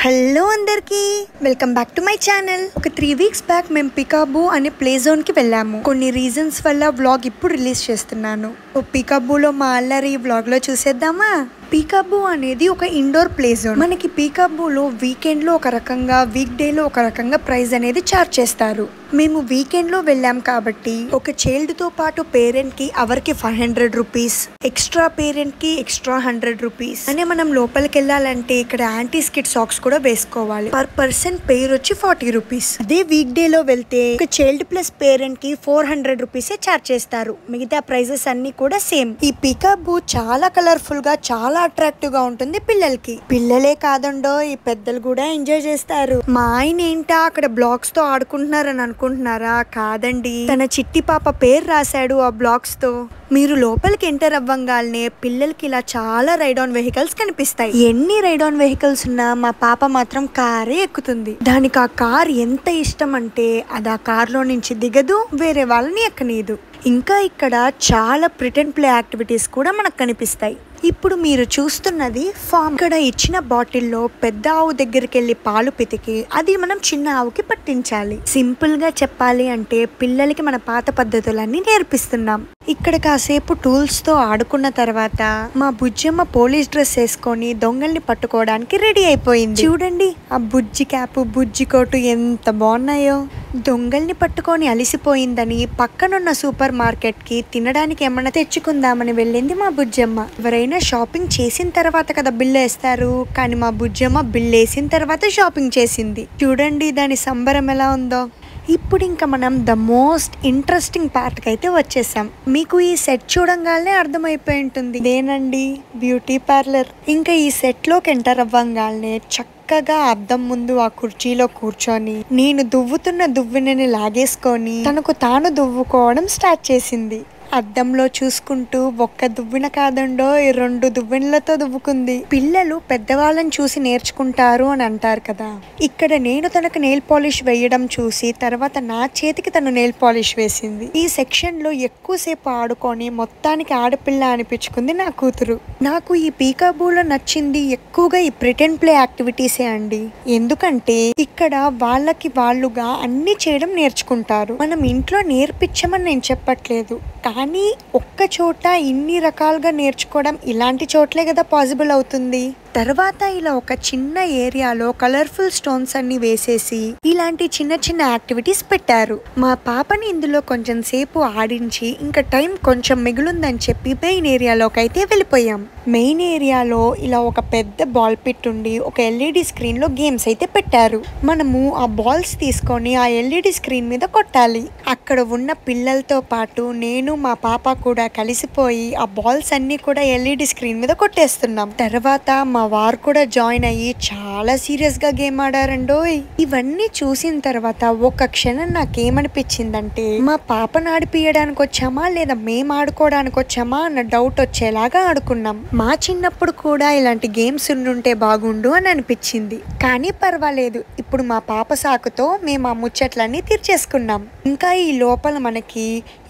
Hello అందరికి welcome back to my channel. ఒక 3 weeks back మేము పికాబూ అనే ప్లే జోన్ కి వెళ్ళాము. కొన్ని రీజన్స్ వల్ల వ్లాగ్ ఇప్పుడు రిలీజ్ చేస్తున్నాను. పికాబూలో మా అల్లరి వ్లాగ్ లో చూసేద్దామా. పీకాబూ అనేది ఒక ఇండోర్ ప్లే జోన్. మనకి పీకాబూలో వీకెండ్ లో ఒక రకంగా, వీక్ డే లో ఒక రకంగా ప్రైస్ అనేది చార్జ్ చేస్తారు. మేము వీకెండ్ లో వెళ్ళాం కాబట్టి ఒక చైల్డ్ తో పాటు పేరెంట్ కి అవర్కి 500 రూపీస్, ఎక్స్ట్రా పేరెంట్ కి ఎక్స్ట్రా 100 రూపీస్ అనే మనం లోపలికి వెళ్ళాలంటే ఇక్కడ యాంటీ స్కిడ్ సాక్స్ కూడా వేసుకోవాలి. పర్ పర్సన్ పేర్ వచ్చి 40 రూపీస్. అదే వీక్ డే లో వెళ్తే ఒక చైల్డ్ ప్లస్ పేరెంట్ కి 400 రూపీసే చార్జ్ చేస్తారు. మిగతా ప్రైజెస్ అన్ని కూడా సేమ్. ఈ పీకాబూ చాలా కలర్ఫుల్ గా, చాలా అట్రాక్టివ్ గా ఉంటుంది పిల్లలకి. పిల్లలే కాదండో, ఈ పెద్దలు కూడా ఎంజాయ్ చేస్తారు. మా ఆయన ఏంటా అక్కడ బ్లాక్స్ తో ఆడుకుంటున్నారని అనుకుంటున్నారా? కాదండి, తన చిట్టి పాప పేరు రాశాడు ఆ బ్లాక్స్ తో. మీరు లోపలికి ఎంటర్ అవ్వంగానే పిల్లలకి ఇలా చాలా రైడ్ ఆన్ వెహికల్స్ కనిపిస్తాయి. ఎన్ని రైడ్ ఆన్ వెహికల్స్ ఉన్నా మా పాప మాత్రం కారే ఎక్కుతుంది. దానికి ఆ కార్ ఎంత ఇష్టం అంటే అది ఆ కార్ లో నుంచి దిగదు, వేరే వాళ్ళని ఎక్కనీయదు. ఇంకా ఇక్కడ చాలా ప్రిటెండ్ ప్లే యాక్టివిటీస్ కూడా మనకు కనిపిస్తాయి. ఇప్పుడు మీరు చూస్తున్నది ఫామ్. ఇక్కడ ఇచ్చిన బాటిల్లో పెద్ద ఆవు దగ్గరికి వెళ్ళి పాలు పితికి అది మనం చిన్న ఆవుకి పట్టించాలి. సింపుల్ గా చెప్పాలి అంటే పిల్లలకి మన పాత పద్ధతులన్నీ నేర్పిస్తున్నాం. ఇక్కడ కాసేపు టూల్స్ తో ఆడుకున్న తర్వాత మా బుజ్జమ్మ పోలీస్ డ్రెస్ వేసుకొని దొంగల్ని పట్టుకోవడానికి రెడీ అయిపోయింది. చూడండి ఆ బుజ్జి క్యాప్, బుజ్జి కోటు ఎంత బాగున్నాయో. దొంగల్ని పట్టుకొని అలిసిపోయిందని పక్కనున్న సూపర్ మార్కెట్ కి తినడానికి ఏమన్నా తెచ్చుకుందామని వెళ్ళింది మా బుజ్జమ్మ. ఎవరైనా షాపింగ్ చేసిన తర్వాత కదా బిల్ వేస్తారు, కానీ మా బుజ్జమ్మ బిల్ వేసిన తర్వాత షాపింగ్ చేసింది. చూడండి దాని సంబరం ఎలా ఉందో. ఇప్పుడు ఇంకా మనం ద మోస్ట్ ఇంట్రెస్టింగ్ పార్ట్ కి అయితే వచ్చేసాం. మీకు ఈ సెట్ చూడంగానే అర్థమైపోయి ఉంటుంది, ఇదేనండి బ్యూటీ పార్లర్. ఇంకా ఈ సెట్ లోకి ఎంటర్ అవ్వంగానే చక్కగా అద్దం ముందు ఆ కుర్చీలో కూర్చొని నేను దువ్వుతున్న దువ్వెనని లాగేసుకొని తనకు తాను దువ్వుకోవడం స్టార్ట్ చేసింది. అద్దంలో చూసుకుంటూ ఒక్క దువ్వెన కాదండో 2 దువ్వెనలతో దువ్వుకుంది. పిల్లలు పెద్దవాళ్ళని చూసి నేర్చుకుంటారు అని అంటారు కదా. ఇక్కడ నేను తనకు నెయిల్ పాలిష్ వేయడం చూసి తర్వాత నా చేతికి తను నెయిల్ పాలిష్ వేసింది. ఈ సెక్షన్ లో ఎక్కువసేపు ఆడుకొని మొత్తానికి ఆడపిల్ల అనిపించుకుంది నా కూతురు. నాకు ఈ పీకాబూలో నచ్చింది ఎక్కువగా ఈ ప్రిటెండ్ ప్లే యాక్టివిటీసే అండి. ఎందుకంటే ఇక్కడ వాళ్ళకి వాళ్ళుగా అన్ని చేయడం నేర్చుకుంటారు. మనం ఇంట్లో నేర్పించమని నేను చెప్పట్లేదు, కానీ ఒక్క చోట ఇన్ని రకాలుగా నేర్చుకోవడం ఇలాంటి చోట్లే కదా పాసిబుల్ అవుతుంది. తర్వాత ఇలా ఒక చిన్న ఏరియాలో కలర్ఫుల్ స్టోన్స్ అన్ని వేసేసి ఇలాంటి చిన్న చిన్న యాక్టివిటీస్ పెట్టారు. మా పాపని ఇందులో కొంచెం సేపు ఆడించి ఇంకా టైం కొంచెం మిగులుందని చెప్పి మెయిన్ ఏరియాలోకి అయితే వెళ్ళిపోయాం. మెయిన్ ఏరియాలో ఇలా ఒక పెద్ద బాల్ పిట్ ఉండి ఒక ఎల్ఈడి స్క్రీన్ లో గేమ్స్ అయితే పెట్టారు. మనము ఆ బాల్స్ తీసుకొని ఆ ఎల్ఈడి స్క్రీన్ మీద కొట్టాలి. అక్కడ ఉన్న పిల్లలతో పాటు నేను మా పాప కూడా కలిసిపోయి ఆ బాల్స్ అన్ని కూడా ఎల్ఈడి స్క్రీన్ మీద కొట్టేస్తున్నాం. తర్వాత మా వారు కూడా జాయిన్ అయ్యి చాలా సీరియస్ గా గేమ్ ఆడారండోయ్. ఇవన్నీ చూసిన తర్వాత ఒక క్షణం నాకేమనిపించిందంటే మా పాపను ఆడిపియడానికి వచ్చామా లేదా మేము ఆడుకోవడానికి వచ్చామా అన్న డౌట్ వచ్చేలాగా ఆడుకున్నాం. మా చిన్నప్పుడు కూడా ఇలాంటి గేమ్స్ ఉండుంటే బాగుండు అని అనిపించింది. కానీ పర్వాలేదు, ఇప్పుడు మా పాప సాకుతో మేము ఆ ముచ్చట్లన్నీ తీర్చేసుకున్నాం. ఇంకా ఈ లోపల మనకి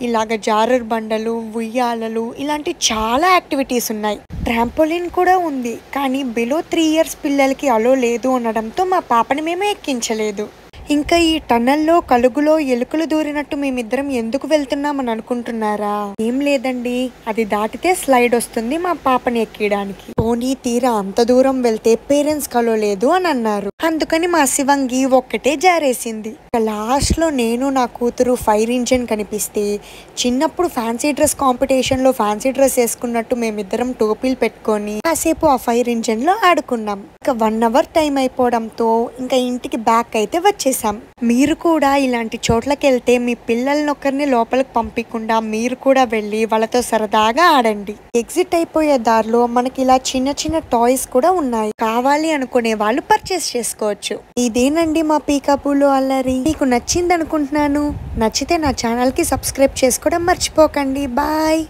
ఇలాగ జారర్ బండలు, ఉయ్యాలలు ఇలాంటి చాలా యాక్టివిటీస్ ఉన్నాయి. ట్రాంపోలిన్ కూడా ఉంది, కానీ బిలో 3 ఇయర్స్ పిల్లలకి అలో లేదు అనడంతో మా పాపని మేము ఎక్కించలేదు. ఇంకా ఈ టన్నల్లో కలుగులో ఎలుకలు దూరినట్టు మేమిద్దరం ఎందుకు వెళ్తున్నామని అనుకుంటున్నారా? ఏం లేదండి, అది దాటితే స్లైడ్ వస్తుంది మా పాపని ఎక్కడానికి. పోనీ తీరా అంత దూరం వెళ్తే పేరెంట్స్ కలో లేదు అని అన్నారు. అందుకని మా శివంగి ఒక్కటే జారేసింది. లాస్ట్ లో నేను నా కూతురు ఫైర్ ఇంజిన్ కనిపిస్తే చిన్నప్పుడు ఫ్యాన్సీ డ్రెస్ కాంపిటీషన్ లో ఫ్యాన్సీ డ్రెస్ వేసుకున్నట్టు మేమిద్దరం టోపీలు పెట్టుకొని కాసేపు ఆ ఫైర్ ఇంజిన్ లో ఆడుకున్నాం. ఇంకా 1 అవర్ టైం అయిపోవడంతో ఇంకా ఇంటికి బ్యాక్ అయితే వచ్చేసాం. మీరు కూడా ఇలాంటి చోట్లకి వెళ్తే మీ పిల్లల్ని ఒకరిని లోపలికి పంపించకుండా మీరు కూడా వెళ్ళి వాళ్ళతో సరదాగా ఆడండి. ఎగ్జిట్ అయిపోయే దారిలో మనకి ఇలా చిన్న చిన్న టాయ్స్ కూడా ఉన్నాయి. కావాలి అనుకునే వాళ్ళు పర్చేస్ చేసుకోవచ్చు. ఇదేనండి మా పీకాబూలో అల్లరి. మీకు నచ్చింది అనుకుంటున్నాను. నచ్చితే నా ఛానల్ కి సబ్స్క్రైబ్ చేసుకోవడం మర్చిపోకండి. బాయ్.